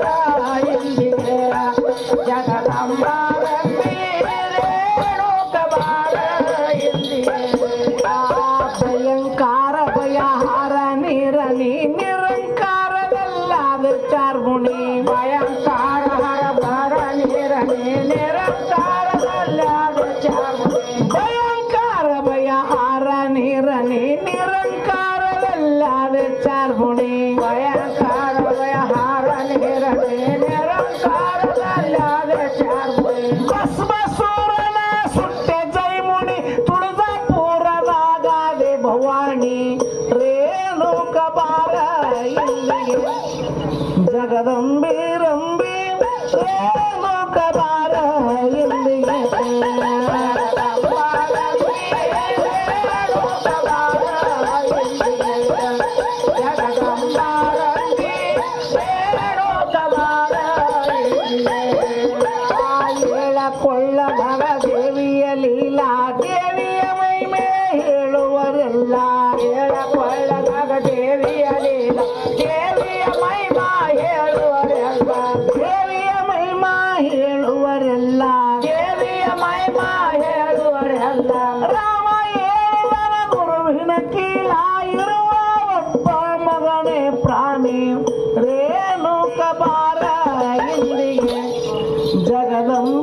ಬಾರ ಇಲ್ಲಿಗೆ ಜಗದಂಬ ಭಯಂಕಾರ ಭಯಹಾರ ನಿರನಿ ನಿರಂಕಾರದಲ್ಲಾದ ಚಾರ್ಮುನಿ ಭಯಂಕಾರ ಹರ ಭರ ನಿರನಿ ನಿರಂಕಾರದಲ್ಲಾದ ಚಾರ್ಮುನಿ ಭಯಂಕಾರ ಭಯಹಾರ ನಿರನಿ ನಿರಂಕಾರದಲ್ಲಾದ ಚಾರ್ಮುನಿ ಭಯಂಕಾರ ಭಯಹಾರ ನಿರನಿ ನಿರಂಕಾರದಲ್ಲಾದ ಚಾರ್ಮುನಿ ಬಸವಸೂರನ ಸುಟ್ಟೆ ಜೈಮುನಿ ತುಳಜಾಪುರದಾಗಾದೆ ಭವಾನಿ ರೇಣುಕ ಬಾರ ಇಲ್ಲಿಗೆ ಜಗದಂಬೆ ರಂಬೆ ರೇಣುಕ ಬಾರ ಇಲ್ಲಿಗೆ ಕೊಳ್ಳ ಭಗ ದೇವಿಯ ಲೀಲಾ ದೇವಿಯ ಮಹಿಮೆ ಹೇಳುವರೆಲ್ಲ ಹೇಳಕೊಳ್ಳ ಭಗ ದೇವಿಯ ಲೀಲಾ ದೇವಿಯ ಮಹಿಮಾ ಹೇಳುವರೆಲ್ಲ ದೇವಿಯ ಮಹಿಮಾ ಹೇಳುವರೆಲ್ಲ ದೇವಿಯ ಮಹಿಮಾ ಹೇಳುವರೆಲ್ಲ ರಾಮ ಹೇಳುವರ ಗುರುವಿನ ಕೀಲ ಇರುವ ಒಬ್ಬ ಮಗನೇ ಪ್ರಾಣಿ ರೇಣುಕ ಬಾರ ಇಲ್ಲಿಗೆ ಜಗದಂಬ